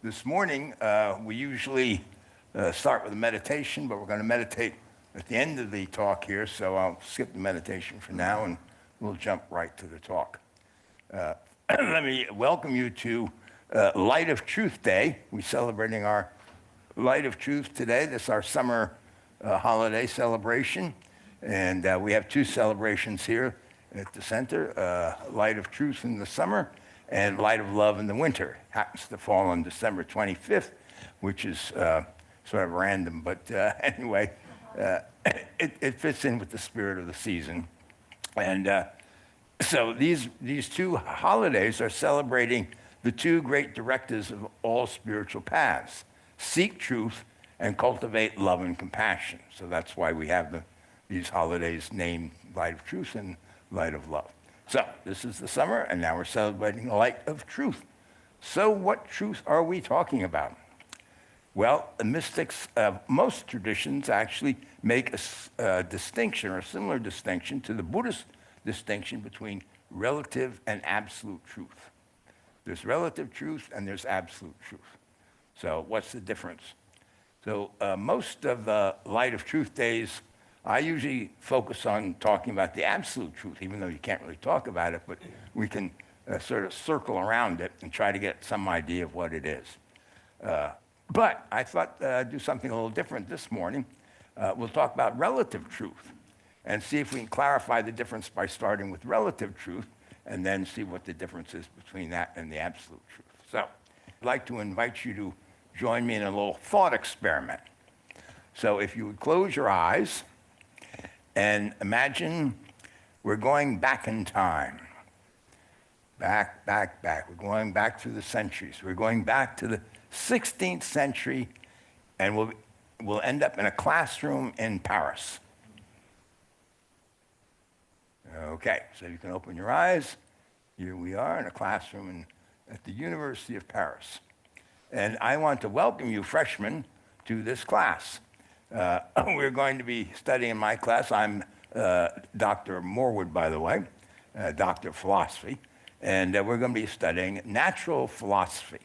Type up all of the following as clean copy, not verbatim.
This morning, we usually start with a meditation, but we're going to meditate at the end of the talk here, so I'll skip the meditation for now and we'll jump right to the talk. Let me welcome you to Light of Truth Day. We're celebrating our Light of Truth today. This is our summer holiday celebration, and we have two celebrations here at the center, Light of Truth in the summer and Light of Love in the winter. Happens to fall on December 25th, which is sort of random, but anyway, it fits in with the spirit of the season. And so these two holidays are celebrating the two great directives of all spiritual paths: seek truth and cultivate love and compassion. So that's why we have these holidays named Light of Truth and Light of Love. So this is the summer, and now we're celebrating the Light of Truth. So what truth are we talking about? Well, the mystics of most traditions actually make a distinction, or a similar distinction to the Buddhist distinction between relative and absolute truth. There's relative truth and there's absolute truth. So what's the difference? So most of the Light of Truth days, I usually focus on talking about the absolute truth, even though you can't really talk about it, but we can sort of circle around it and try to get some idea of what it is. But I thought I'd do something a little different this morning. We'll talk about relative truth and see if we can clarify the difference by starting with relative truth and then see what the difference is between that and the absolute truth. So I'd like to invite you to join me in a little thought experiment. So if you would close your eyes and imagine we're going back in time. Back. We're going back through the centuries. We're going back to the 16th century, and we'll end up in a classroom in Paris. Okay, so you can open your eyes. Here we are in a classroom at the University of Paris. And I want to welcome you, freshmen, to this class. We're going to be studying in my class. I'm Dr. Morwood, by the way, Doctor of Philosophy, and we're going to be studying natural philosophy.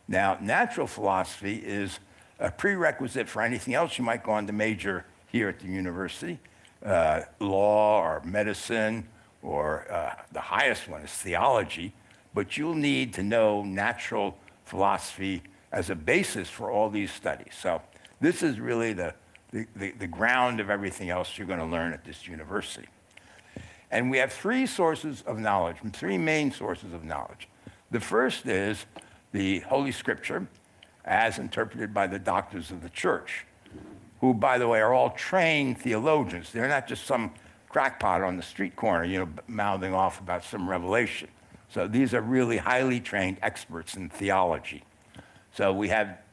Now, natural philosophy is a prerequisite for anything else you might go on to major here at the university, law or medicine, or the highest one is theology, but you'll need to know natural philosophy as a basis for all these studies. So this is really the ground of everything else you're going to learn at this university. And we have three sources of knowledge, three main sources of knowledge. The first is the Holy Scripture, as interpreted by the doctors of the church, who, by the way, are all trained theologians. They're not just some crackpot on the street corner, mouthing off about some revelation. So these are really highly trained experts in theology. So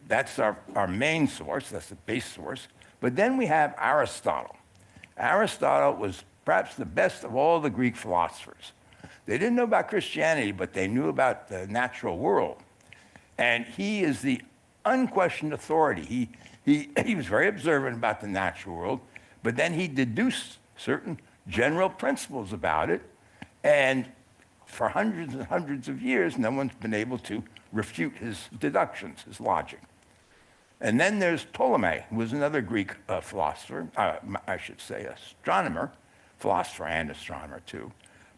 that's our main source, that's the base source. But then we have Aristotle. Aristotle was perhaps the best of all the Greek philosophers. They didn't know about Christianity, but they knew about the natural world. And he is the unquestioned authority. He was very observant about the natural world, but then he deduced certain general principles about it. And for hundreds and hundreds of years, no one's been able to refute his deductions, his logic. And then there's Ptolemy, who was another Greek philosopher, I should say astronomer, philosopher and astronomer too.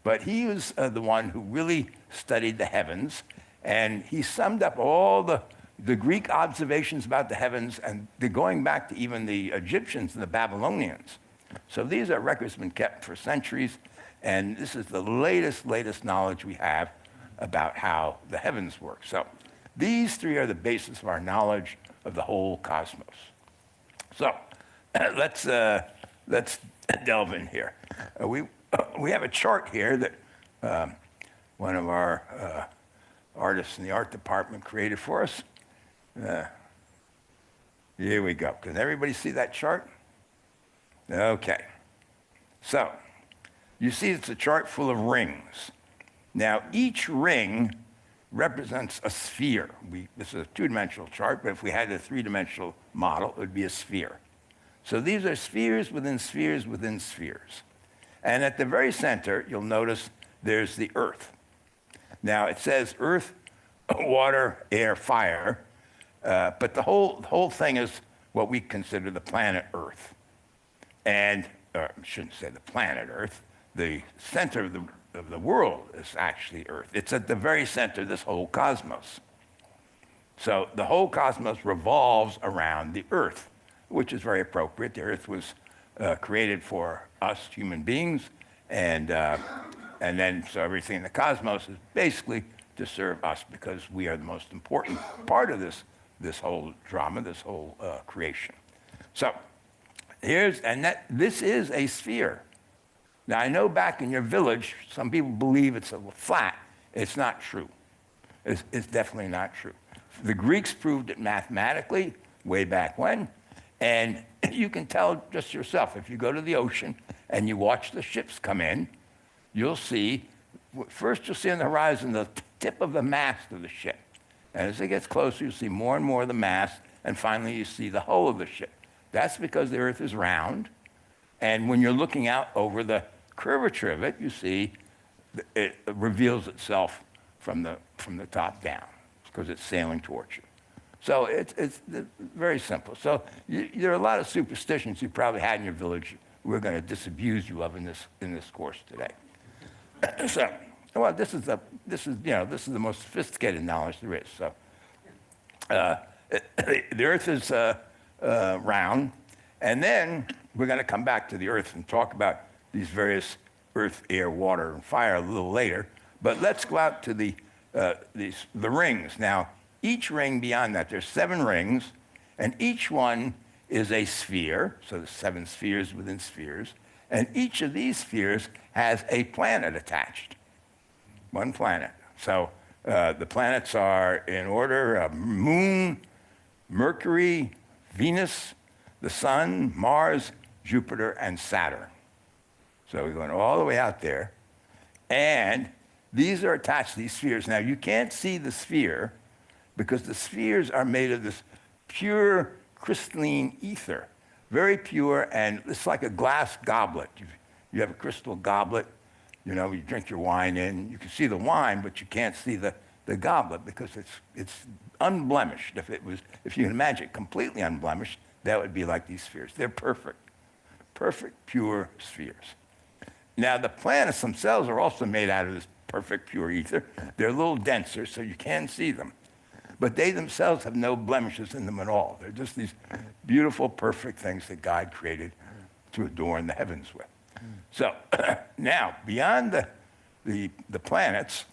But he was the one who really studied the heavens, and he summed up all the Greek observations about the heavens, and they're going back to even the Egyptians and the Babylonians. So these are records that have been kept for centuries, and this is the latest knowledge we have about how the heavens work. So these three are the basis of our knowledge of the whole cosmos. So let's delve in here. We have a chart here that one of our artists in the art department created for us. Here we go. Can everybody see that chart? Okay. So you see it's a chart full of rings. Now, each ring represents a sphere. This is a two-dimensional chart, but if we had a three-dimensional model, it would be a sphere. So these are spheres within spheres within spheres. And at the very center, you'll notice there's the Earth. Now, it says Earth water, air, fire. But the whole thing is what we consider the planet Earth. And, or I shouldn't say the planet Earth, the center of the world is actually Earth. It's at the very center of this whole cosmos. So the whole cosmos revolves around the Earth, which is very appropriate. The Earth was created for us human beings, and then so everything in the cosmos is basically to serve us because we are the most important part of this whole drama, this whole creation. So this is a sphere. Now I know back in your village, some people believe it's flat. It's not true. It's definitely not true. The Greeks proved it mathematically way back when, and you can tell just yourself. If you go to the ocean and you watch the ships come in, you'll see, first you'll see on the horizon the tip of the mast of the ship. And as it gets closer, you'll see more and more of the mast, and finally you see the hull of the ship. That's because the Earth is round, and when you're looking out over the curvature of it, you see it reveals itself from the top down, because it's sailing towards you. So it's very simple. So there are a lot of superstitions you probably had in your village we're going to disabuse you of in this course today. So, well, this is the most sophisticated knowledge there is. So, the Earth is round, and then we're going to come back to the Earth and talk about these various earth, air, water, and fire a little later. But let's go out to the rings. Now, each ring beyond that, there's 7 rings, and each one is a sphere. So there's 7 spheres within spheres, and each of these spheres has a planet attached. One planet. So the planets are in order: Moon, Mercury, Venus, the Sun, Mars, Jupiter, and Saturn. So we're going all the way out there. And these are attached to these spheres. Now, you can't see the sphere because the spheres are made of this pure crystalline ether, very pure, and it's like a glass goblet. You have a crystal goblet, you drink your wine in. You can see the wine, but you can't see the goblet because it's unblemished. If you can imagine it completely unblemished, that would be like these spheres. They're perfect, pure spheres. Now, the planets themselves are also made out of this perfect, pure ether. They're a little denser, so you can see them. But they themselves have no blemishes in them at all. They're just these beautiful, perfect things that God created to adorn the heavens with. So now, beyond the planets,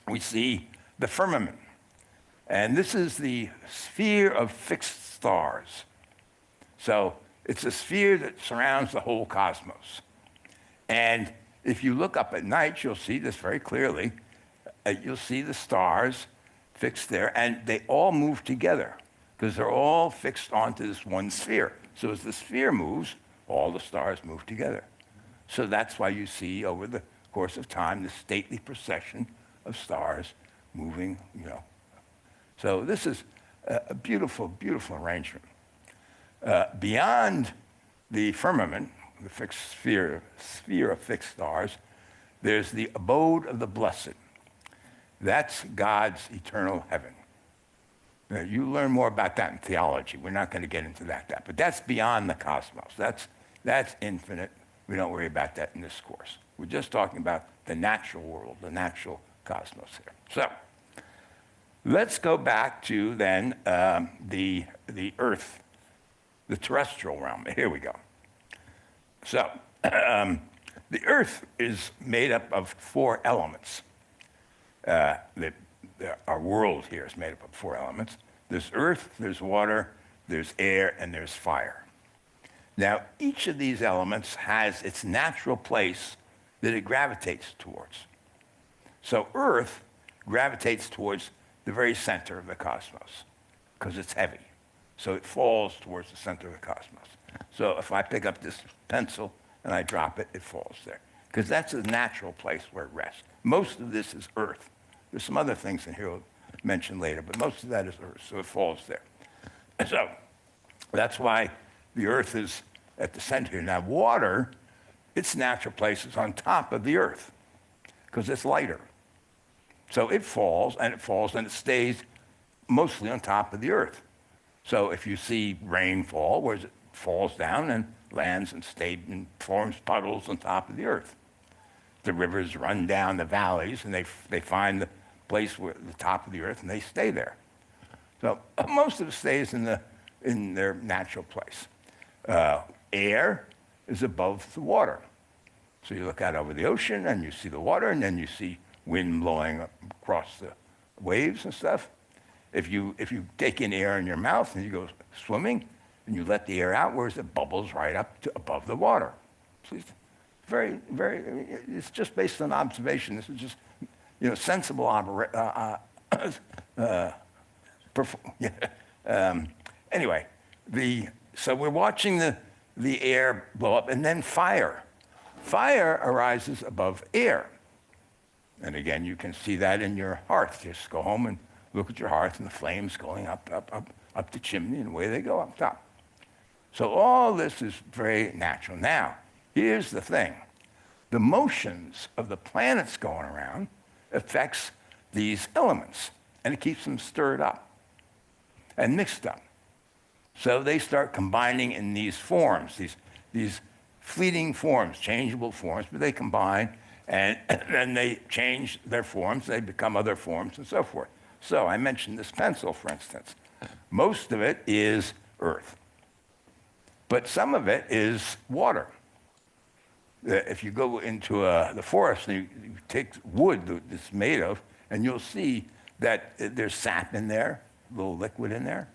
we see the firmament. And this is the sphere of fixed stars. So it's a sphere that surrounds the whole cosmos. And if you look up at night, you'll see this very clearly. You'll see the stars fixed there, and they all move together because they're all fixed onto this one sphere. So as the sphere moves, all the stars move together. So that's why you see over the course of time this stately procession of stars moving, So this is a beautiful, beautiful arrangement. Beyond the firmament, the fixed sphere of fixed stars, there's the abode of the blessed. That's God's eternal heaven. Now, you learn more about that in theology. We're not going to get into that. But that's beyond the cosmos. That's infinite. We don't worry about that in this course. We're just talking about the natural world, the natural cosmos here. So let's go back to then the Earth, the terrestrial realm. Here we go. So the Earth is made up of 4 elements. Our world here is made up of 4 elements. There's earth, there's water, there's air, and there's fire. Now, each of these elements has its natural place that it gravitates towards. So earth gravitates towards the very center of the cosmos because it's heavy. So it falls towards the center of the cosmos. So if I pick up this pencil and I drop it, it falls there because that's a natural place where it rests. Most of this is earth. There's some other things in here we'll mention later, but most of that is earth, so it falls there. So that's why the earth is at the center here. Now, water, its natural place is on top of the earth because it's lighter. So it falls, and it stays mostly on top of the earth. So if you see rainfall, where it falls down and lands and forms puddles on top of the earth. The rivers run down the valleys, and they find the place where the top of the earth, and they stay there. So most of it stays in their natural place. Air is above the water. So you look out over the ocean, and you see the water, and then you see wind blowing across the waves and stuff. If you take in air in your mouth and you go swimming, and you let the air out, whereas it bubbles right up to above the water. So it's very, very. It's just based on observation. This is just, sensible anyway, so we're watching the air blow up, and then fire. Fire arises above air. And again, you can see that in your hearth. Just go home and look at your hearth, and the flames going up the chimney, and away they go up top. So all this is very natural. Now, here's the thing. The motions of the planets going around affects these elements, and it keeps them stirred up and mixed up. So they start combining in these forms, these fleeting forms, changeable forms, but they combine, and then they change their forms, they become other forms, and so forth. So I mentioned this pencil, for instance. Most of it is earth, but some of it is water. If you go into the forest and you take wood that it's made of, and you'll see that there's sap in there, a little liquid in there.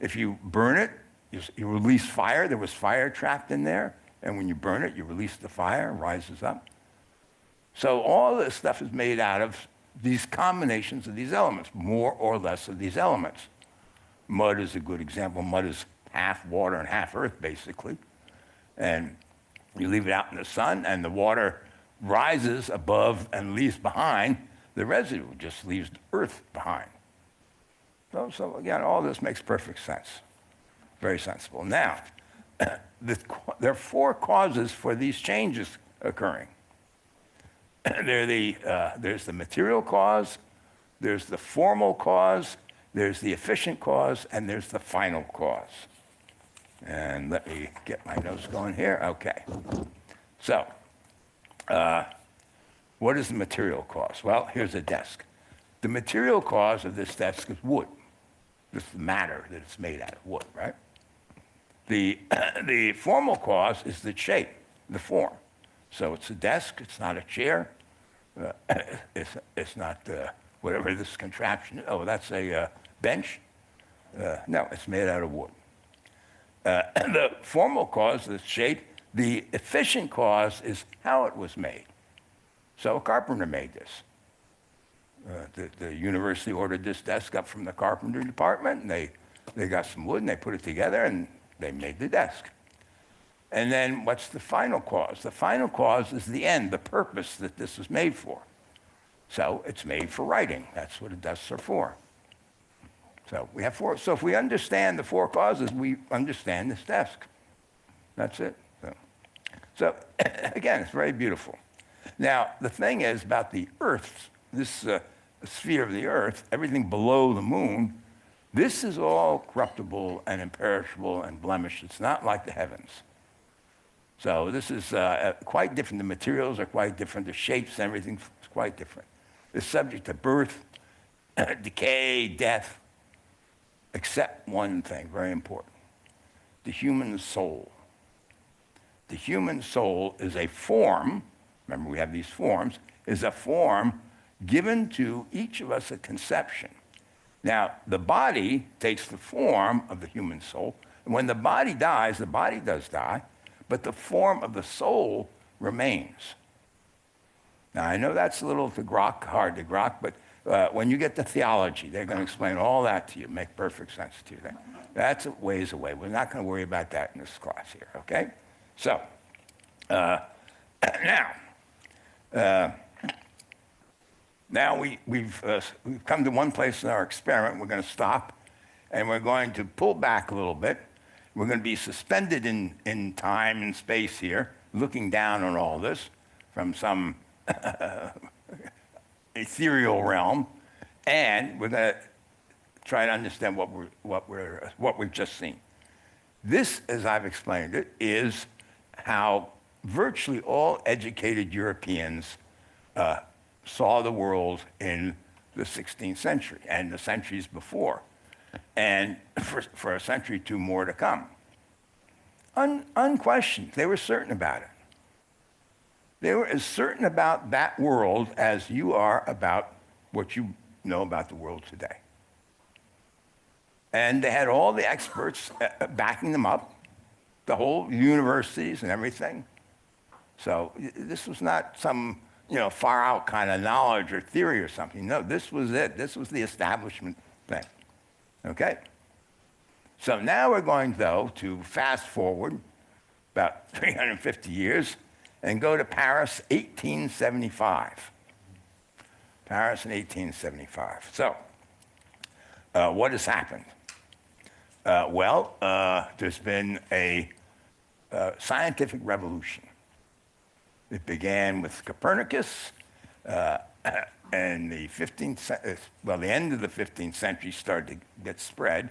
If you burn it, you release fire. There was fire trapped in there, and when you burn it, you release the fire, it rises up. So all this stuff is made out of these combinations of these elements, more or less of these elements. Mud is a good example. Mud is half water and half earth, basically. And you leave it out in the sun, and the water rises above and leaves behind the residue, just leaves earth behind. So again, all this makes perfect sense. Very sensible. Now, there are four causes for these changes occurring. There's the material cause, there's the formal cause, there's the efficient cause, and there's the final cause. And let me get my notes going here. Okay. So, what is the material cause? Well, here's a desk. The material cause of this desk is wood. This is the matter that it's made out of, wood, right? The formal cause is the shape, the form. So it's a desk, it's not a chair, it's not whatever this contraption is. Oh, that's a bench? No, it's made out of wood. The formal cause is shape. The efficient cause is how it was made. So a carpenter made this. The university ordered this desk up from the carpenter department, and they got some wood, and they put it together, and they made the desk. And then what's the final cause? The final cause is the end, the purpose that this was made for. So it's made for writing. That's what the desks are for. So we have four. So if we understand the four causes, we understand this desk. That's it. So again, it's very beautiful. Now, the thing is about the Earth, this sphere of the Earth, everything below the moon, this is all corruptible and imperishable and blemished. It's not like the heavens. So this is quite different. The materials are quite different. The shapes and everything is quite different. It's subject to birth, decay, death, except one thing, very important, the human soul. The human soul is a form, remember we have these forms, is a form given to each of us at conception. Now, the body takes the form of the human soul, and when the body dies, the body does die, but the form of the soul remains. Now, I know that's a little hard to grok, but when you get to theology, they're going to explain all that to you, make perfect sense to you. That's a ways away. We're not going to worry about that in this class here, okay? So, now we've come to one place in our experiment. We're going to stop, and we're going to pull back a little bit. We're going to be suspended in time and space here, looking down on all this from some ethereal realm, and we're going to try to understand what we've just seen. This, as I've explained it, is how virtually all educated Europeans saw the world in the 16th century and the centuries before, and for a century or two more to come. Unquestioned, they were certain about it. They were as certain about that world as you are about what you know about the world today. And they had all the experts backing them up, the whole universities and everything. So this was not some far out kind of knowledge or theory or something. No, this was it. This was the establishment thing. Okay? So now we're going, though, to fast forward about 350 years and go to Paris, 1875. Paris in 1875. So what has happened? There's been a scientific revolution. It began with Copernicus, and the end of the 15th century started to get spread,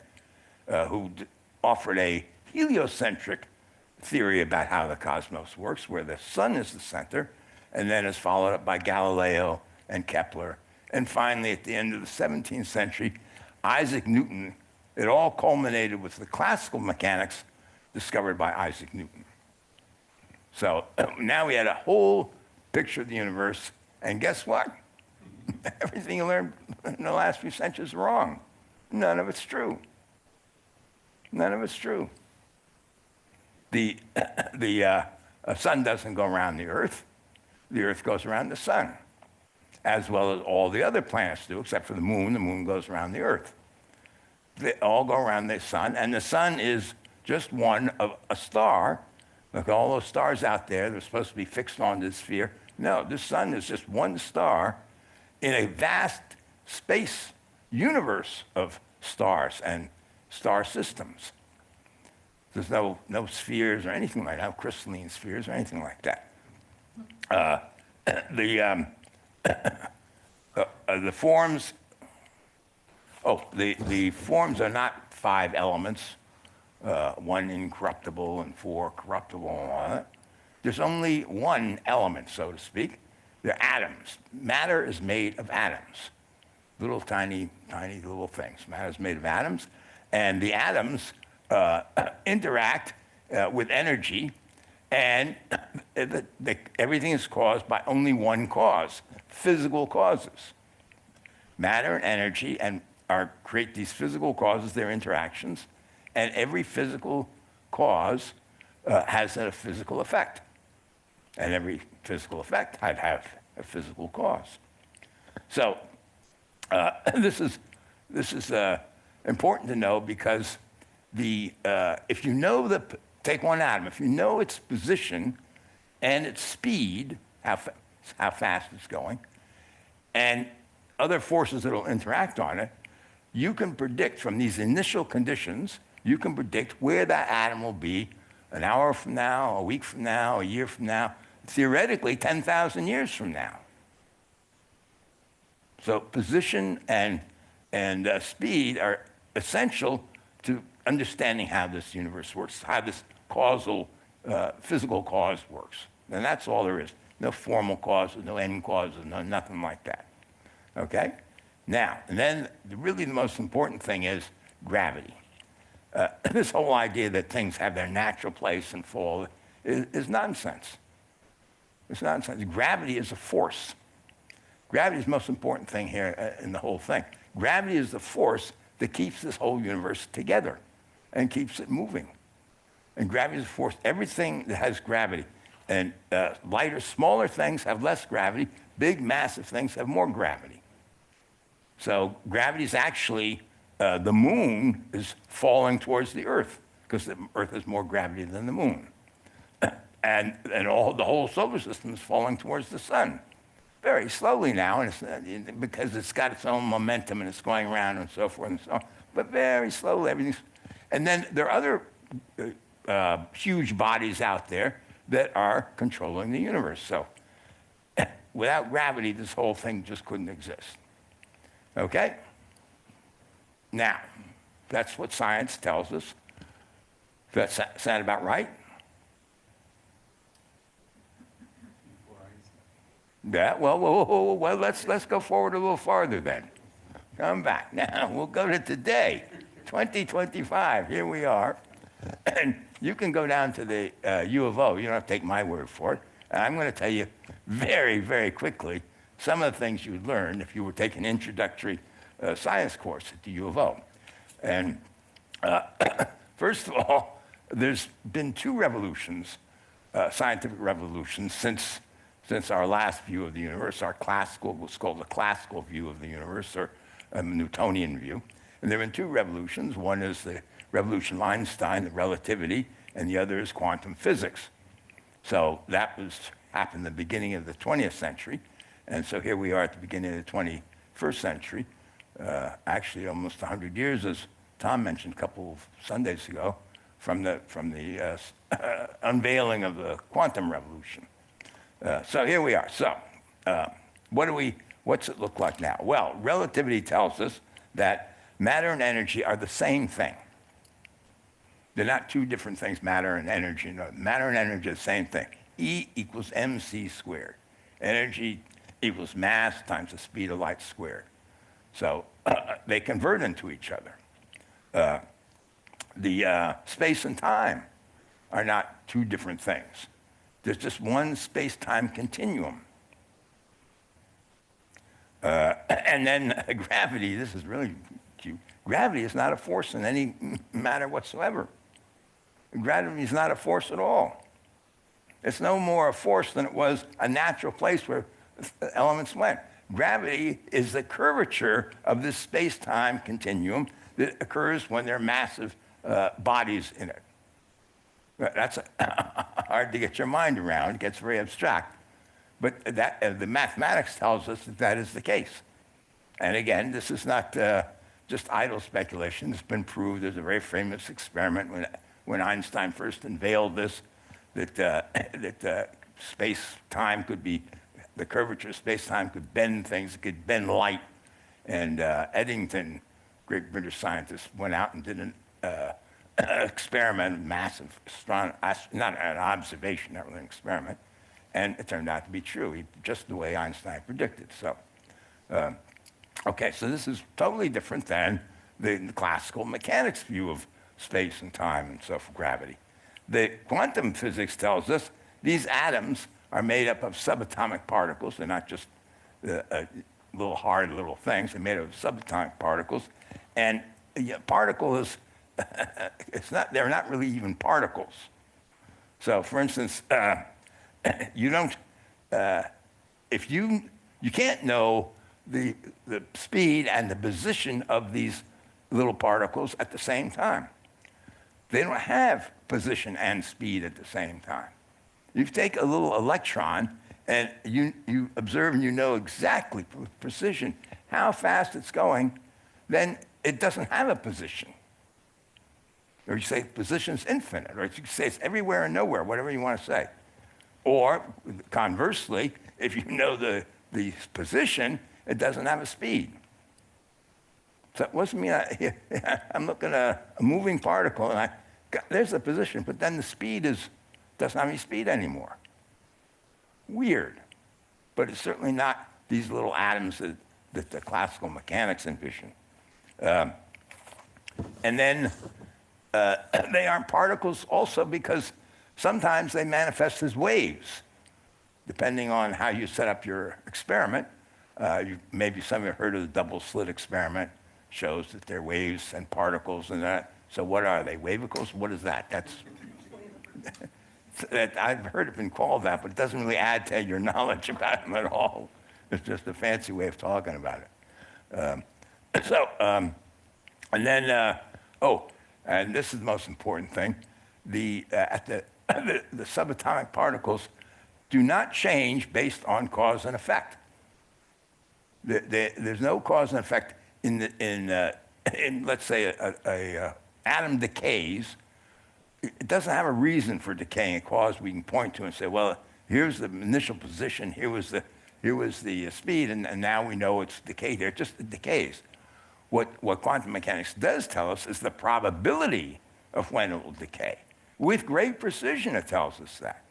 who offered a heliocentric theory about how the cosmos works, where the sun is the center, and then is followed up by Galileo and Kepler. And finally, at the end of the 17th century, Isaac Newton. It all culminated with the classical mechanics discovered by Isaac Newton. So now we had a whole picture of the universe, and guess what? Everything you learned in the last few centuries is wrong. None of it's true. None of it's true. The sun doesn't go around the earth goes around the sun, as well as all the other planets do, except for the moon goes around the earth. They all go around the sun, and the sun is just one of a star. Look, all those stars out there, they're supposed to be fixed on this sphere. No, the sun is just one star in a vast space universe of stars and star systems. There's no spheres or anything like that, no crystalline spheres or anything like that. The forms, the forms are not 5 elements, 1 incorruptible and 4 corruptible and all that. There's only one element, so to speak. They're atoms. Matter is made of atoms, little tiny little things. Matter is made of atoms, and the atoms interact with energy, and everything is caused by only one cause, physical causes. Matter and energy create these physical causes, their interactions, and every physical cause has a physical effect. And every physical effect had have a physical cause. So this is important to know, because if you know take one atom, if you know its position and its speed, how fast it's going, and other forces that will interact on it, you can predict from these initial conditions, you can predict where that atom will be an hour from now, a week from now, a year from now, theoretically 10,000 years from now. So position and speed are essential to understanding how this universe works, how this causal, physical cause works. And that's all there is. No formal causes, no end causes, nothing like that. Okay? Now, and then really the most important thing is gravity. This whole idea that things have their natural place and fall is nonsense. It's nonsense. Gravity is a force. Gravity is the most important thing here in the whole thing. Gravity is the force that keeps this whole universe together and keeps it moving. And gravity is a force. Everything that has gravity, and lighter, smaller things have less gravity. Big, massive things have more gravity. So gravity is actually, the moon is falling towards the Earth, because the Earth has more gravity than the moon. And the whole solar system is falling towards the sun. Very slowly now, and because it's got its own momentum and it's going around and so forth and so on. But very slowly, everything's. And then there are other huge bodies out there that are controlling the universe. So without gravity, this whole thing just couldn't exist. Okay? Now, that's what science tells us. Does that sound about right? Yeah, well, let's go forward a little farther then. Come back. Now, we'll go to today, 2025. Here we are. And you can go down to the U of O. You don't have to take my word for it. And I'm going to tell you very, very quickly some of the things you'd learn if you were taking an introductory science course at the U of O. And first of all, there's been two revolutions, scientific revolutions, since our last view of the universe, our classical, what's called the classical view of the universe, or a Newtonian view. And there have been two revolutions. One is the revolution of Einstein, the relativity, and the other is quantum physics. So that happened at the beginning of the 20th century. And so here we are at the beginning of the 21st century, actually almost 100 years, as Tom mentioned a couple of Sundays ago, from the unveiling of the quantum revolution. So here we are. So what's it look like now? Well, relativity tells us that matter and energy are the same thing. They're not two different things, matter and energy. No, matter and energy are the same thing. E equals mc squared. Energy equals mass times the speed of light squared. So they convert into each other. The space and time are not two different things. There's just one space-time continuum. And then gravity, this is really cute. Gravity is not a force in any matter whatsoever. Gravity is not a force at all. It's no more a force than it was a natural place where elements went. Gravity is the curvature of this space-time continuum that occurs when there are massive bodies in it. That's hard to get your mind around. It gets very abstract. But the mathematics tells us that that is the case. And again, this is not just idle speculation. It's been proved. There's a very famous experiment when Einstein first unveiled this, that space-time could be, the curvature of space-time could bend things, it could bend light. And Eddington, great British scientist, went out and did an experiment, massive, not an observation, not really an experiment, and it turned out to be true, just the way Einstein predicted. So, okay, so this is totally different than the classical mechanics view of space and time and so forth, gravity. The quantum physics tells us these atoms are made up of subatomic particles. They're not just little hard little things. They're made up of subatomic particles, and a particle is they're not really even particles. So, for instance, you can't know the speed and the position of these little particles at the same time. They don't have position and speed at the same time. You take a little electron and you observe and you know exactly with precision how fast it's going, then it doesn't have a position. Or you say position's infinite, or you can say it's everywhere and nowhere, whatever you want to say. Or conversely, if you know the position, it doesn't have a speed. So it wasn't me. I'm looking at a moving particle, and there's the position, but then the speed doesn't have any speed anymore. Weird. But it's certainly not these little atoms that the classical mechanics envision. And then they aren't particles also because sometimes they manifest as waves, depending on how you set up your experiment. Maybe some of you have heard of the double slit experiment. Shows that they're waves and particles and that. So what are they? Wavicles? What is that? I've heard it been called that, but it doesn't really add to your knowledge about them at all. It's just a fancy way of talking about it. And then, and this is the most important thing, the subatomic particles do not change based on cause and effect. There's no cause and effect in let's say, a atom decays. It doesn't have a reason for decaying, a cause we can point to and say, well, here's the initial position, here was the here was the speed, and now we know it's decayed. It just decays. What quantum mechanics does tell us is the probability of when it will decay. With great precision, it tells us that.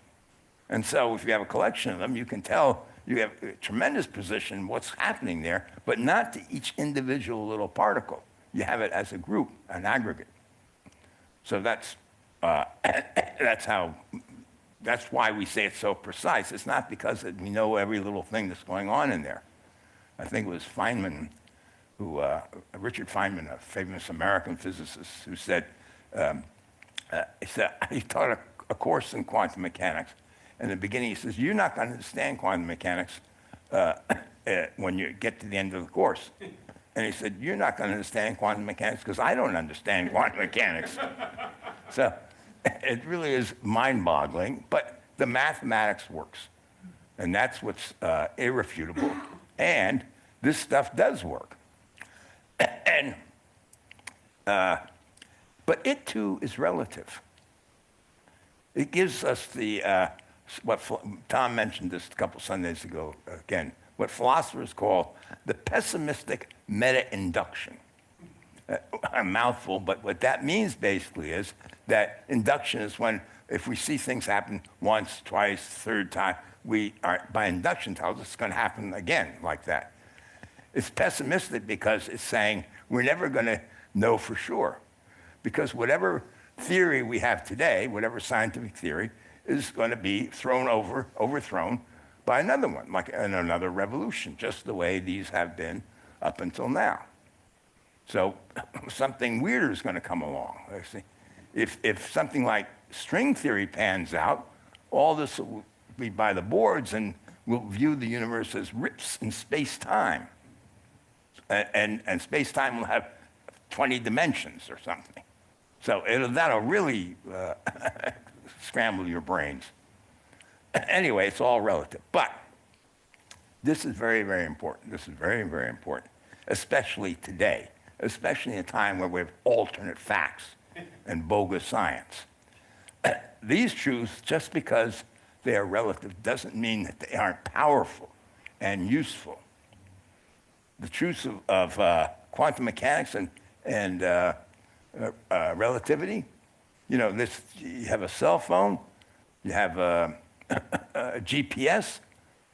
And so if you have a collection of them, you can tell you have a tremendous precision what's happening there, but not to each individual little particle. You have it as a group, an aggregate. So that's why we say it's so precise. It's not because we know every little thing that's going on in there. I think it was Feynman, Richard Feynman, a famous American physicist, who said, he taught a course in quantum mechanics. In the beginning, he says, you're not going to understand quantum mechanics when you get to the end of the course. And he said, you're not going to understand quantum mechanics because I don't understand quantum mechanics. So it really is mind-boggling, but the mathematics works. And that's what's irrefutable. And this stuff does work. But it, too, is relative. It gives us what Tom mentioned this a couple Sundays ago, again, what philosophers call the pessimistic meta-induction. A mouthful, but what that means basically is that induction is when, if we see things happen once, twice, third time, by induction tells us it's going to happen again like that. It's pessimistic because it's saying we're never going to know for sure. Because whatever theory we have today, whatever scientific theory, is going to be overthrown by another one, like in another revolution, just the way these have been up until now. So something weirder is going to come along. If something like string theory pans out, all this will be by the boards, and we'll view the universe as rips in space-time. And space-time will have 20 dimensions or something. So that'll really scramble your brains. Anyway, it's all relative. But this is very, very important. This is very, very important, especially today, especially in a time where we have alternate facts and bogus science. These truths, just because they are relative, doesn't mean that they aren't powerful and useful. The truths of quantum mechanics and relativity, you have a cell phone, you have a GPS,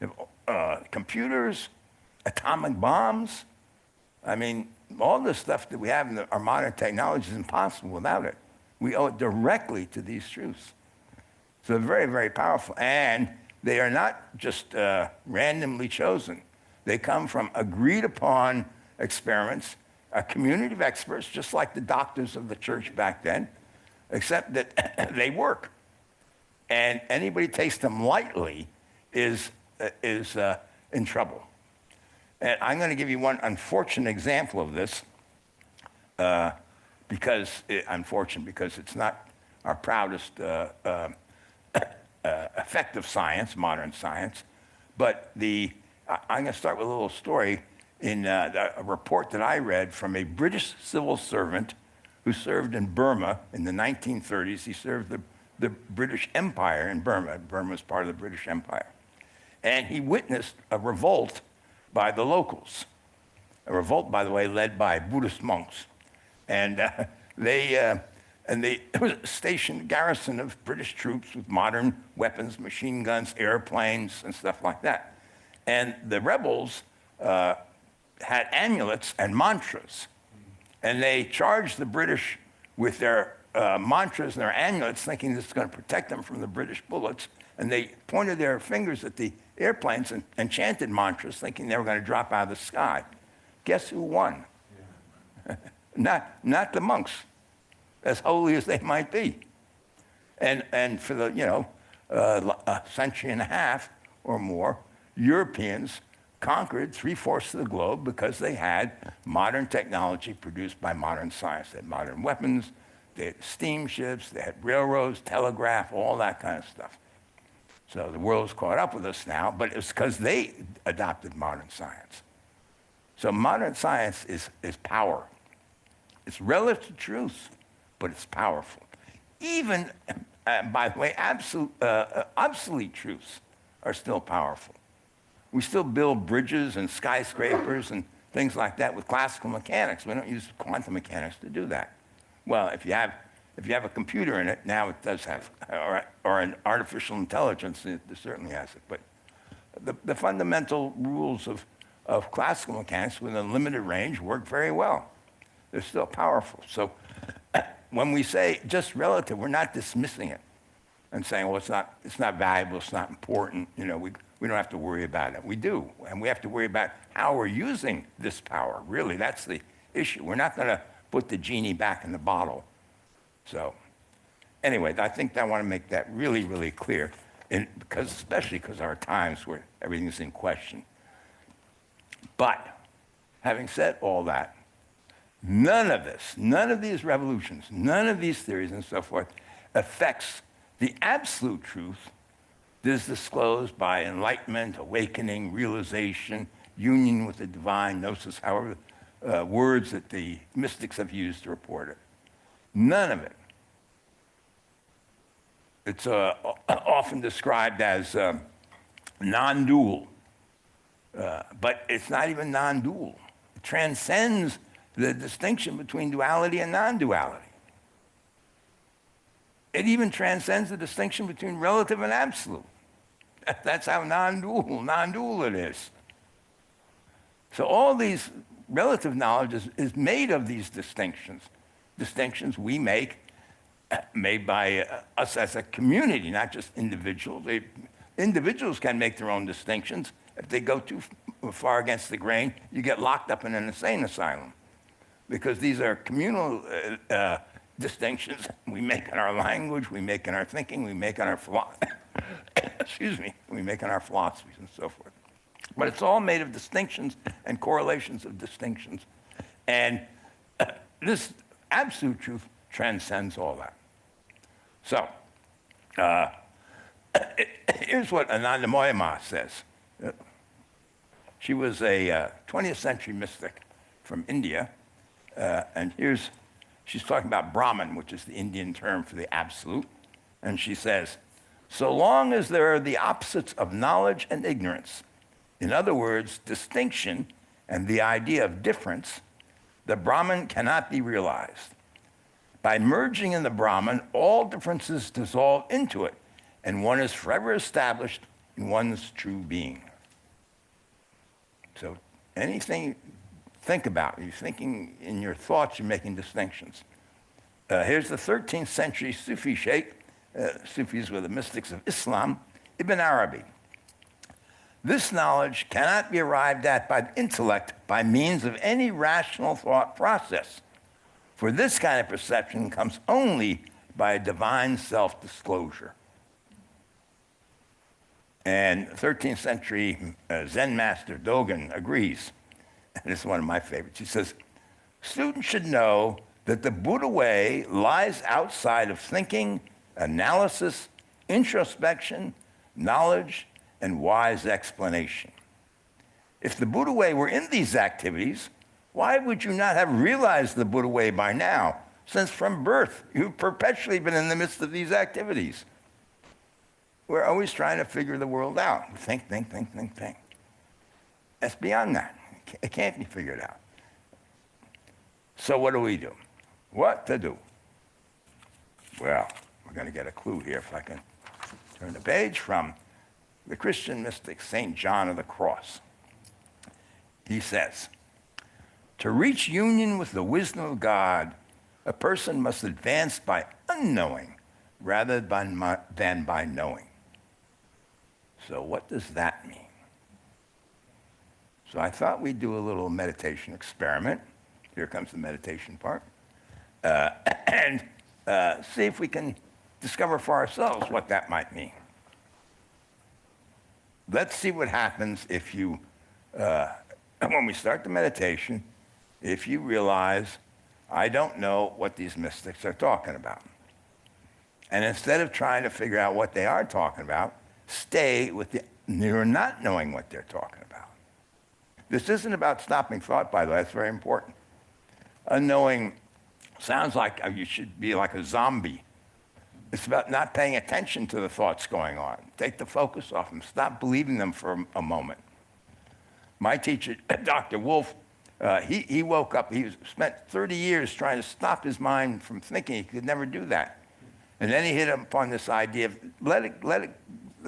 you have computers, atomic bombs. I mean, all this stuff that we have in our modern technology is impossible without it. We owe it directly to these truths. So they're very, very powerful. And they are not just randomly chosen. They come from agreed upon experiments, a community of experts, just like the doctors of the church back then, except that they work. And anybody takes them lightly is in trouble. And I'm going to give you one unfortunate example of this, because it's not our proudest effective science, modern science. But I'm going to start with a little story in a report that I read from a British civil servant who served in Burma in the 1930s. He served the British Empire in Burma. Burma is part of the British Empire. And he witnessed a revolt by the locals. A revolt, by the way, led by Buddhist monks. And there was a stationed garrison of British troops with modern weapons, machine guns, airplanes, and stuff like that. And the rebels had amulets and mantras. And they charged the British with their mantras and their amulets, thinking this is going to protect them from the British bullets. And they pointed their fingers at the airplanes and chanted mantras, thinking they were going to drop out of the sky. Guess who won? Yeah. Not the monks, as holy as they might be. And for a century and a half or more, Europeans conquered 3/4 of the globe because they had modern technology produced by modern science. They had modern weapons, they had steamships, they had railroads, telegraph, all that kind of stuff. So the world's caught up with us now, but it's because they adopted modern science. So modern science is power. It's relative to truth, but it's powerful. Even, by the way, obsolete truths are still powerful. We still build bridges and skyscrapers and things like that with classical mechanics. We don't use quantum mechanics to do that. Well, if you have a computer in it, now it does have, or an artificial intelligence, it certainly has it. But the fundamental rules of classical mechanics within a limited range work very well. They're still powerful. So when we say just relative, we're not dismissing it and saying, well, it's not valuable, it's not important, we don't have to worry about it. We do, and we have to worry about how we're using this power. Really, that's the issue. We're not going to put the genie back in the bottle. So anyway, I think I want to make that really, really clear, especially because there are times where everything's in question. But having said all that, none of these revolutions, none of these theories and so forth affects the absolute truth that is disclosed by enlightenment, awakening, realization, union with the divine, gnosis, however words that the mystics have used to report it. None of it. It's often described as non-dual, but it's not even non-dual. It transcends the distinction between duality and non-duality. It even transcends the distinction between relative and absolute. That's how non-dual it is. So all these relative knowledge is made of these distinctions we make, made by us as a community, not just individuals. Individuals can make their own distinctions. If they go too far against the grain, you get locked up in an insane asylum, because these are communal distinctions we make in our language, we make in our thinking, we make in our we make in our philosophies and so forth. But it's all made of distinctions and correlations of distinctions. And this absolute truth transcends all that. So, here's what Ananda Moyama says. She was a 20th century mystic from India, and she's talking about Brahman, which is the Indian term for the absolute, and she says, so long as there are the opposites of knowledge and ignorance, in other words, distinction and the idea of difference, the Brahman cannot be realized. By merging in the Brahman, all differences dissolve into it, and one is forever established in one's true being. So anything you think about, you're thinking in your thoughts, you're making distinctions. Here's the 13th century Sufi sheikh. Sufis were the mystics of Islam, Ibn Arabi. This knowledge cannot be arrived at by the intellect by means of any rational thought process, for this kind of perception comes only by a divine self-disclosure. And 13th century Zen master Dogen agrees. This is one of my favorites. He says, students should know that the Buddha way lies outside of thinking, analysis, introspection, knowledge, and wise explanation. If the Buddha way were in these activities, why would you not have realized the Buddha way by now, since from birth you've perpetually been in the midst of these activities? We're always trying to figure the world out. Think. That's beyond that. It can't be figured out. So what do? What to do? Well, we're going to get a clue here if I can turn the page from the Christian mystic St. John of the Cross. He says, to reach union with the wisdom of God, a person must advance by unknowing rather than by knowing. So what does that mean? So I thought we'd do a little meditation experiment. Here comes the meditation part. And see if we can discover for ourselves what that might mean. Let's see what happens if you, when we start the meditation, if you realize, I don't know what these mystics are talking about. And instead of trying to figure out what they are talking about, stay with you're not knowing what they're talking about. This isn't about stopping thought, by the way. That's very important. Unknowing sounds like you should be like a zombie. It's about not paying attention to the thoughts going on. Take the focus off them. Stop believing them for a moment. My teacher, Dr. Wolf, he woke up, spent 30 years trying to stop his mind from thinking. He could never do that. And then he hit upon this idea of let it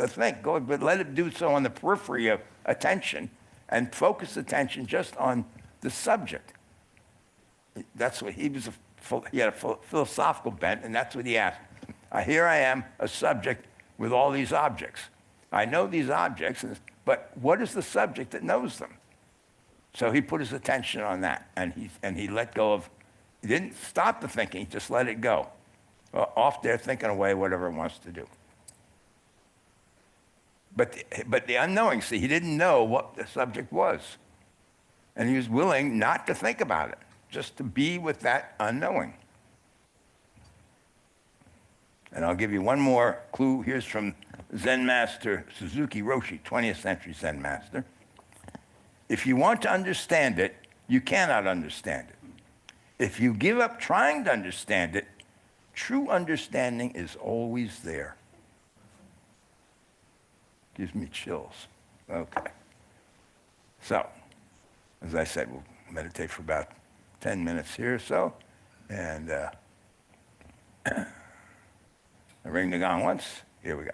think, but let it do so on the periphery of attention and focus attention just on the subject. That's what he had a philosophical bent, and that's what he asked. Here I am, a subject with all these objects. I know these objects, but what is the subject that knows them? So he put his attention on that, and he let go of, he didn't stop the thinking, he just let it go. Off there thinking away whatever it wants to do. But the unknowing, see, he didn't know what the subject was. And he was willing not to think about it, just to be with that unknowing. And I'll give you one more clue. Here's from Zen master Suzuki Roshi, 20th century Zen master. If you want to understand it, you cannot understand it. If you give up trying to understand it, true understanding is always there. Gives me chills. Okay. So, as I said, we'll meditate for about 10 minutes here or so. And I ring the gong once. Here we go.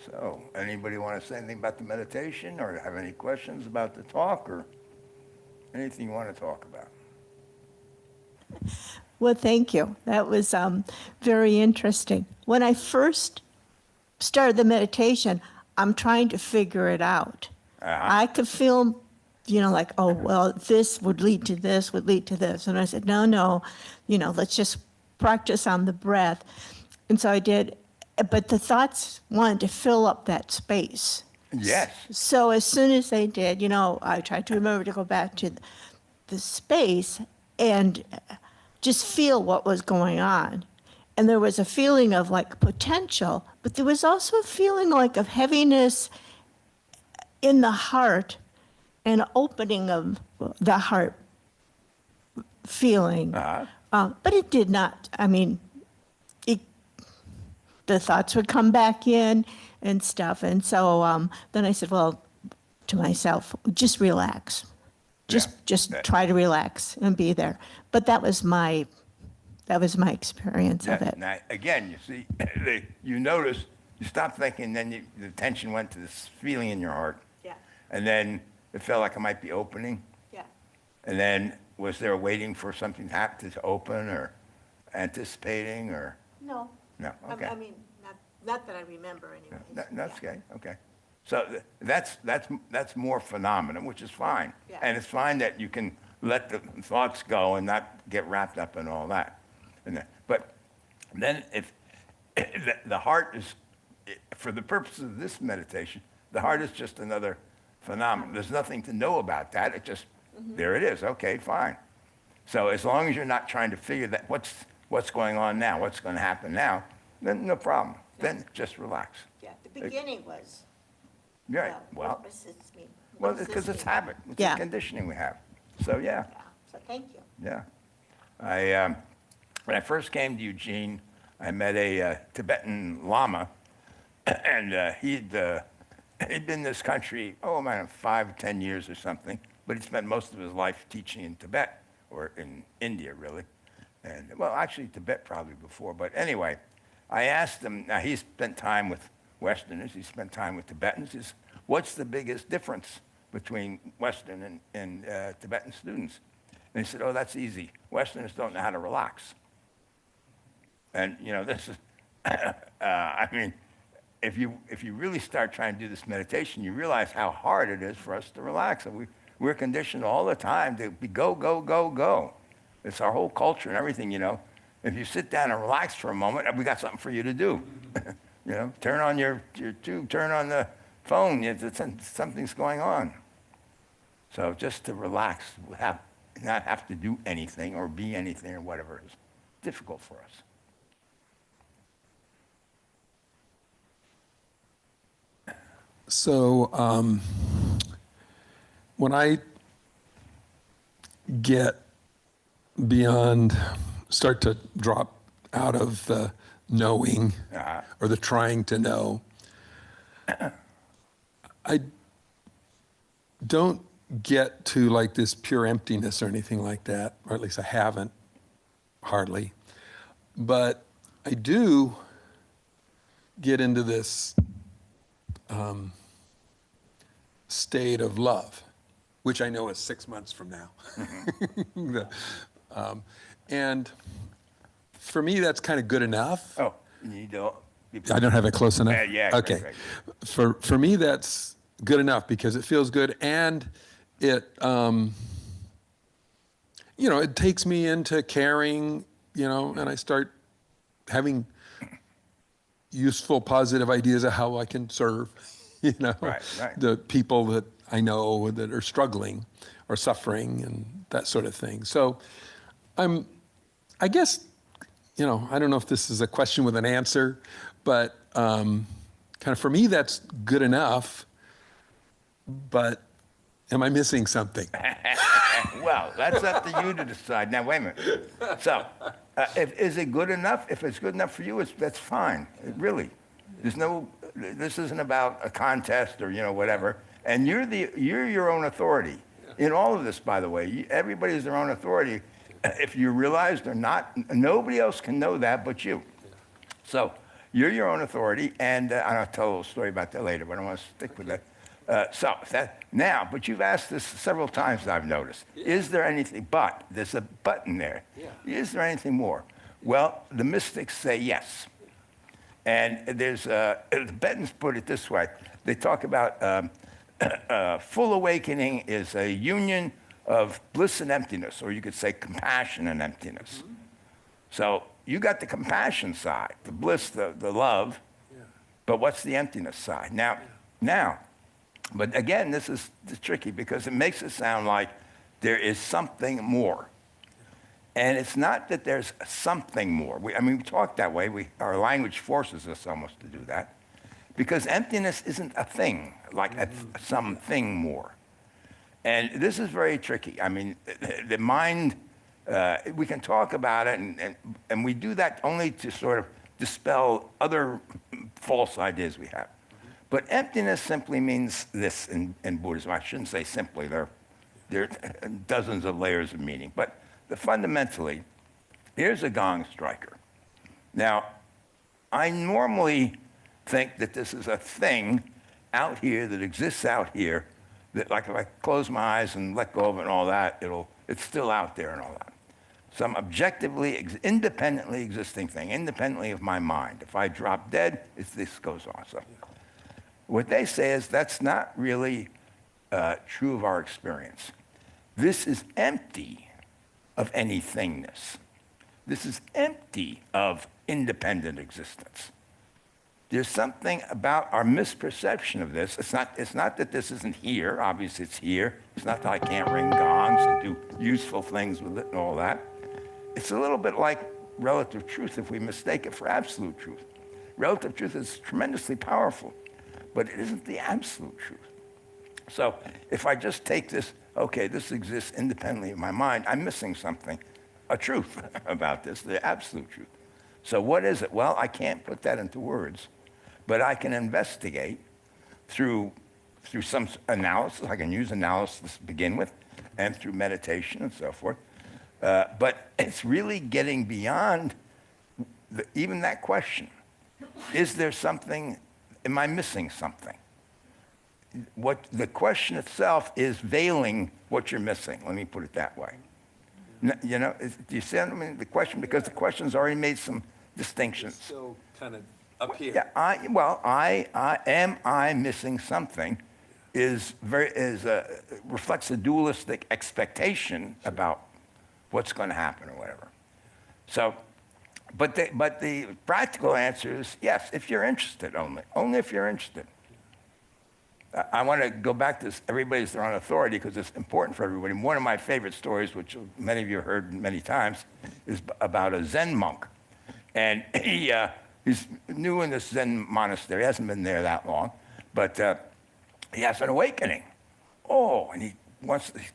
So, anybody want to say anything about the meditation or have any questions about the talk or anything you want to talk about? Well, thank you. That was very interesting. When I first started the meditation, I'm trying to figure it out. I could feel, like, oh, well, this would lead to this, would lead to this. And I said, no, let's just practice on the breath. And so I did. But the thoughts wanted to fill up that space. Yes. So as soon as they did, I tried to remember to go back to the space and just feel what was going on. And there was a feeling of like potential, but there was also a feeling like of heaviness in the heart and opening of the heart feeling. But it did not, the thoughts would come back in and stuff. And so then I said, well, to myself, just relax. Just try to relax and be there. But that was my experience of it. Now, again, you see, you notice, you stopped thinking, then the attention went to this feeling in your heart. Yeah. And then it felt like it might be opening. Yeah. And then was there waiting for something to open or anticipating or? No. No, okay. Not that I remember anyway. That's okay, okay. So that's more phenomenon, which is fine. Yeah. And it's fine that you can let the thoughts go and not get wrapped up in all that. But then if the heart is, for the purposes of this meditation, the heart is just another phenomenon. There's nothing to know about that. It just, there it is. Okay, fine. So as long as you're not trying to figure that what's going on now, what's going to happen now, then no problem. Then just relax. Yeah, the beginning was, Right. Well, what does this mean? What well, does this because it's mean? habit. It's Yeah. a conditioning we have. So yeah, Yeah, so thank you. yeah. When I first came to Eugene, I met a Tibetan Lama, and he'd been in this country, oh man, 5, 10 years or something, but he spent most of his life teaching in Tibet, or in India, really. And, well, actually, Tibet probably before, but anyway, I asked him, now he spent time with Westerners, he spent time with Tibetans, he says, what's the biggest difference between Western and Tibetan students? And he said, oh, that's easy. Westerners don't know how to relax. And, you know, this is, I mean, if you really start trying to do this meditation, you realize how hard it is for us to relax. And we're conditioned all the time to be go, go, go, go. It's our whole culture and everything, you know. If you sit down and relax for a moment, we got something for you to do. You know, turn on your tube, turn on the phone, something's going on. So just to relax, not have to do anything or be anything or whatever is difficult for us. So when I get start to drop out of the knowing or the trying to know, I don't get to like this pure emptiness or anything like that, or at least I haven't, hardly. But I do get into this state of love, which I know is 6 months from now. And for me, that's kind of good enough. Oh, you need to... I don't have it close enough? Yeah. Okay. Great. For me, that's good enough because it feels good and it, you know, it takes me into caring, you know, and I start having useful, positive ideas of how I can serve, you know, Right. the people that I know that are struggling or suffering and that sort of thing. So I guess, you know, I don't know if this is a question with an answer, but kind of for me, that's good enough, but am I missing something? Well, that's up to you to decide. Now, wait a minute. So, is it good enough? If it's good enough for you, that's fine. Really. This isn't about a contest or, you know, whatever. And you're your own authority. In all of this, by the way, everybody's their own authority. If you realize they're not, nobody else can know that but you. So, you're your own authority, and I'll tell a little story about that later, but I want to stick with that. But you've asked this several times, I've noticed. Is there anything, there's a button there. Is there anything more? Well, the mystics say yes. And the Tibetans put it this way. They talk about full awakening is a union of bliss and emptiness, or you could say compassion and emptiness. Mm-hmm. So you got the compassion side, the bliss, the love, but what's the emptiness side? Now, but again, this is tricky because it makes it sound like there is something more. And it's not that there's something more. We talk that way. Our language forces us almost to do that. Because emptiness isn't a thing, like something more. And this is very tricky. I mean, the mind, we can talk about it, and we do that only to sort of dispel other false ideas we have. But emptiness simply means this in Buddhism. I shouldn't say simply. There are dozens of layers of meaning. But fundamentally, here's a gong striker. Now, I normally think that this is a thing out here that exists out here that, like, if I close my eyes and let go of it and all that, it's still out there and all that. Some objectively, independently existing thing, independently of my mind. If I drop dead, this goes on. So, What they say is that's not really true of our experience. This is empty of anythingness. This is empty of independent existence. There's something about our misperception of this. It's not that this isn't here. Obviously, it's here. It's not that I can't ring gongs and do useful things with it and all that. It's a little bit like relative truth if we mistake it for absolute truth. Relative truth is tremendously powerful, but it isn't the absolute truth. So if I just take this, okay, this exists independently of my mind, I'm missing something, a truth about this, the absolute truth. So what is it? Well, I can't put that into words, but I can investigate through some analysis. I can use analysis to begin with, and through meditation and so forth. But it's really getting beyond even that question. Is there something, am I missing something? What the question itself is veiling what you're missing. Let me put it that way. You know, do you see what I mean? The question, because the question's already made some distinctions. It's still kind of up here. Yeah, am I missing something? Reflects a dualistic expectation about what's going to happen or whatever. So, but the practical answer is yes, if you're interested only if you're interested. I want to go back to this, everybody's their own authority because it's important for everybody. One of my favorite stories, which many of you have heard many times, is about a Zen monk. And he's new in this Zen monastery. He hasn't been there that long, but he has an awakening. Oh, and he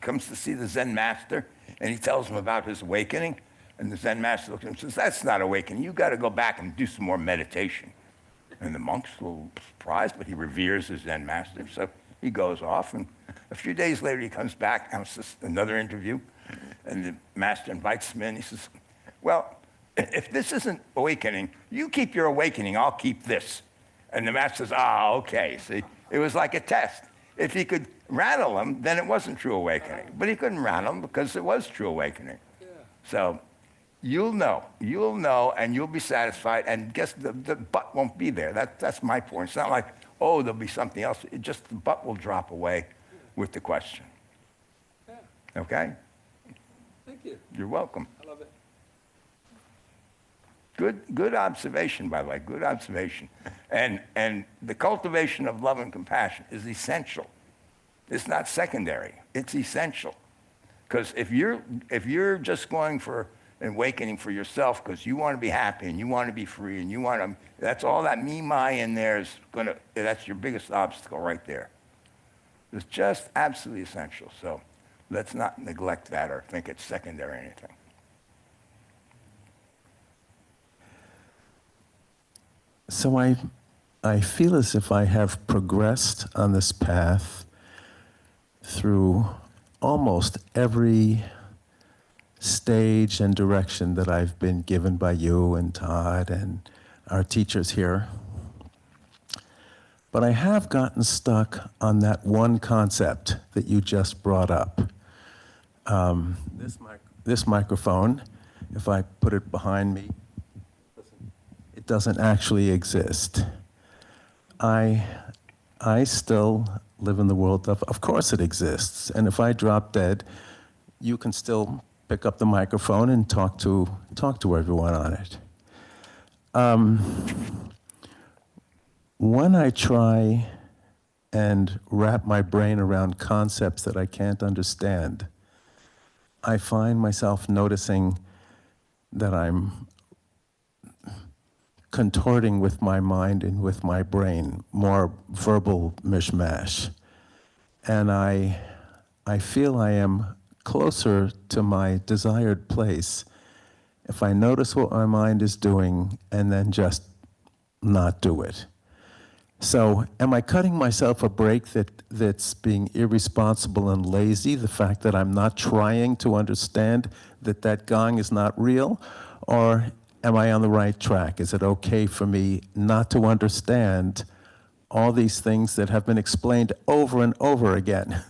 comes to see the Zen master, and he tells him about his awakening. And the Zen master looks at him and says, that's not awakening. You got to go back and do some more meditation. And the monk's a little surprised, but he reveres his Zen master. So he goes off, and a few days later he comes back, and it's just another interview, and the master invites him in. He says, well, if this isn't awakening, you keep your awakening, I'll keep this. And the master says, okay. See, it was like a test. If he could rattle him, then it wasn't true awakening. But he couldn't rattle him because it was true awakening. Yeah. So you'll know, and you'll be satisfied, and guess the but won't be there. That's my point. It's not like, oh, there'll be something else. It just, the but will drop away with the question. Yeah. Okay? Thank you. You're welcome. I love it. Good observation, by the way, good observation. And the cultivation of love and compassion is essential. It's not secondary, it's essential. Because if you're just going for an awakening for yourself because you want to be happy and you want to be free and you want to, that's all that me, my in there is that's your biggest obstacle right there. It's just absolutely essential. So let's not neglect that or think it's secondary or anything. So I feel as if I have progressed on this path through almost every stage and direction that I've been given by you and Todd and our teachers here. But I have gotten stuck on that one concept that you just brought up. This microphone, if I put it behind me, it doesn't actually exist. I still live in the world of course it exists. And if I drop dead, you can still pick up the microphone and talk to everyone on it. When I try and wrap my brain around concepts that I can't understand, I find myself noticing that I'm contorting with my mind and with my brain, more verbal mishmash. And I feel I am closer to my desired place if I notice what my mind is doing and then just not do it. So am I cutting myself a break that's being irresponsible and lazy, the fact that I'm not trying to understand that gong is not real? Or am I on the right track? Is it okay for me not to understand all these things that have been explained over and over again?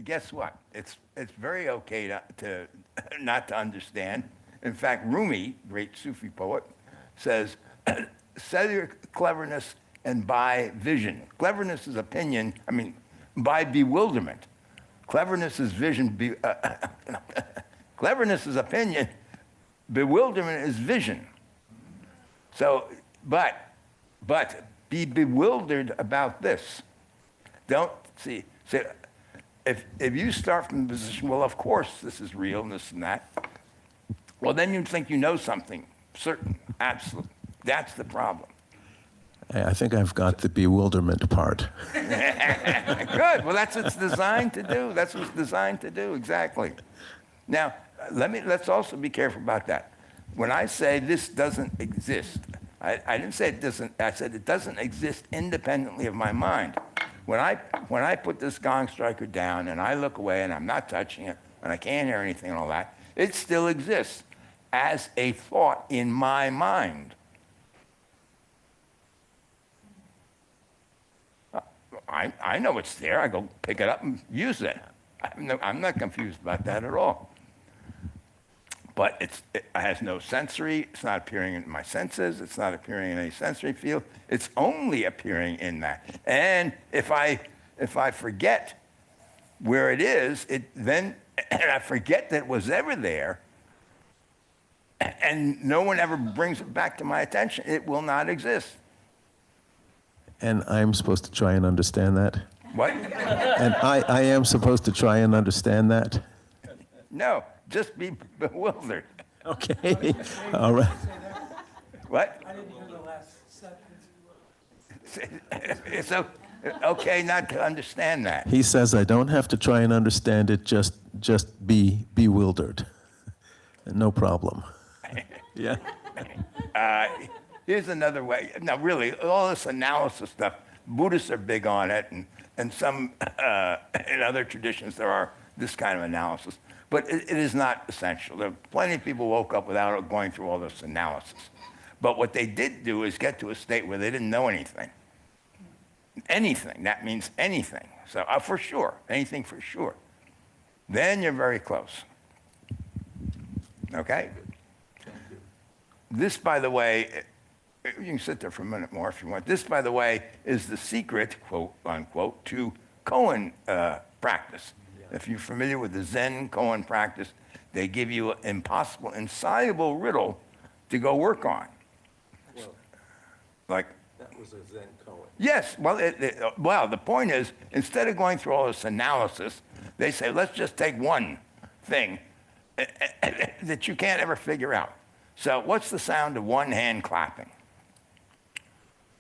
Guess what? It's very okay to not to understand. In fact, Rumi, great Sufi poet, says, cellular cleverness and by vision. Cleverness is opinion, by bewilderment. Cleverness is vision, cleverness is opinion, bewilderment is vision. So, but be bewildered about this. Don't see, if you start from the position, well, of course this is real and this and that, well, then you think you know something, certain, absolute. That's the problem. I think I've got the bewilderment part. Good. Well, that's what it's designed to do. That's what it's designed to do, exactly. Now, let's also be careful about that. When I say this doesn't exist, I didn't say it doesn't, I said it doesn't exist independently of my mind. When I put this gong striker down and I look away and I'm not touching it and I can't hear anything and all that, it still exists as a thought in my mind. I know it's there. I go pick it up and use it. I'm not confused about that at all. But it has no sensory. It's not appearing in my senses. It's not appearing in any sensory field. It's only appearing in that. And if I forget where it is, and I forget that it was ever there, and no one ever brings it back to my attention, it will not exist. And I'm supposed to try and understand that? What? And I am supposed to try and understand that? No, just be bewildered. Okay. All right. What? I didn't hear the last sentence. It's okay not to understand that. He says I don't have to try and understand it, just be bewildered. No problem. Yeah. Here's another way. Now, really, all this analysis stuff, Buddhists are big on it, and some, in other traditions, there are this kind of analysis. But it is not essential. There are plenty of people who woke up without going through all this analysis. But what they did do is get to a state where they didn't know anything. Anything, that means anything. So for sure, anything for sure. Then you're very close. Okay? This, by the way, you can sit there for a minute more if you want. This, by the way, is the secret, quote, unquote, to koan practice. If you're familiar with the Zen koan practice, they give you an impossible, insoluble riddle to go work on. Like, That was a Zen koan. yes, well, the point is, instead of going through all this analysis, they say, let's just take one thing that you can't ever figure out. So what's the sound of one hand clapping?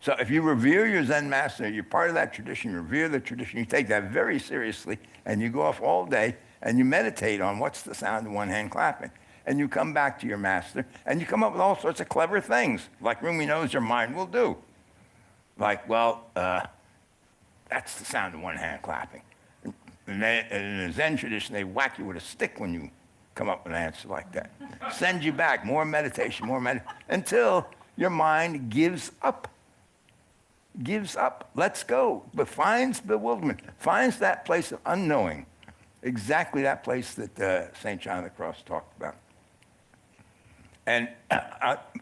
So if you revere your Zen master, you're part of that tradition, you revere the tradition, you take that very seriously, and you go off all day, and you meditate on what's the sound of one hand clapping. And you come back to your master, and you come up with all sorts of clever things, like Rumi knows your mind will do. Like, well, that's the sound of one hand clapping. In the Zen tradition, they whack you with a stick when you come up with an answer like that. Send you back, more meditation, until your mind gives up. Gives up, lets go, but finds bewilderment, finds that place of unknowing, exactly that place that St. John of the Cross talked about. And,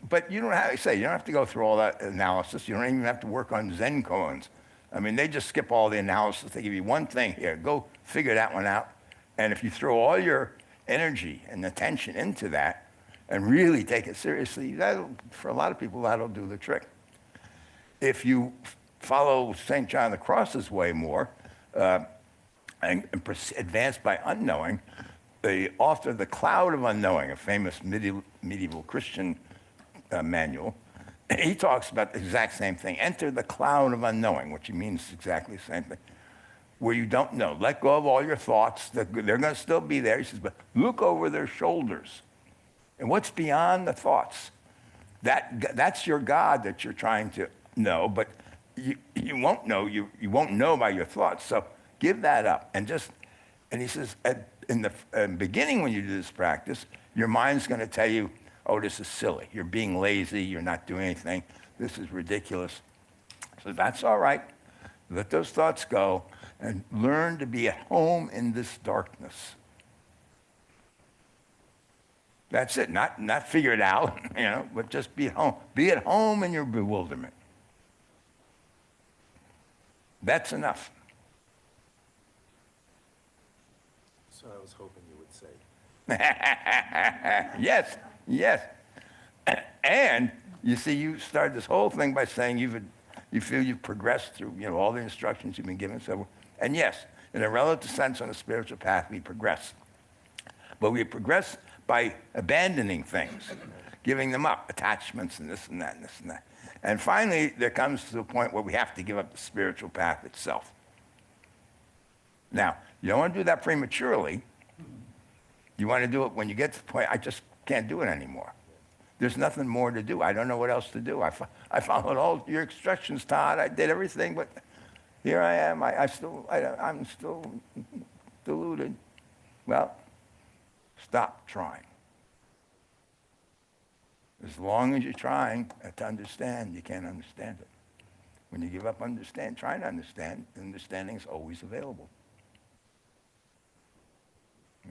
but you don't have to go through all that analysis. You don't even have to work on Zen koans. I mean, they just skip all the analysis. They give you one thing here, go figure that one out. And if you throw all your energy and attention into that and really take it seriously, for a lot of people, that'll do the trick. If you follow St. John of the Cross's way more and advance by unknowing, the author of The Cloud of Unknowing, a famous medieval Christian manual, he talks about the exact same thing. Enter the cloud of unknowing, which means exactly the same thing, where you don't know. Let go of all your thoughts. They're going to still be there. He says, but look over their shoulders. And what's beyond the thoughts? That's your God that you're trying to know, but you won't know. You won't know by your thoughts. So give that up. And he says, in the beginning when you do this practice, your mind's going to tell you, oh, this is silly. You're being lazy. You're not doing anything. This is ridiculous. So that's all right. Let those thoughts go and learn to be at home in this darkness. That's it. Not figure it out, but just be at home. Be at home in your bewilderment. That's enough. So I was hoping you would say. Yes, yes. And you see, you started this whole thing by saying you feel you've progressed through, all the instructions you've been given. So, and yes, in a relative sense, on a spiritual path, we progress. But we progress by abandoning things, giving them up, attachments and this and that and this and that. And finally, there comes to a point where we have to give up the spiritual path itself. Now, you don't want to do that prematurely. You want to do it when you get to the point, I just can't do it anymore. There's nothing more to do. I don't know what else to do. I followed all your instructions, Todd. I did everything, but here I am. I'm still deluded. Well, stop trying. As long as you're trying to understand, you can't understand it. When you give up trying to understand, understanding is always available.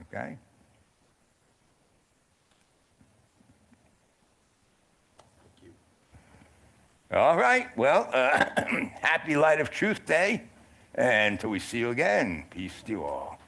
Okay? All right, well, happy Light of Truth Day, and until we see you again, peace to you all.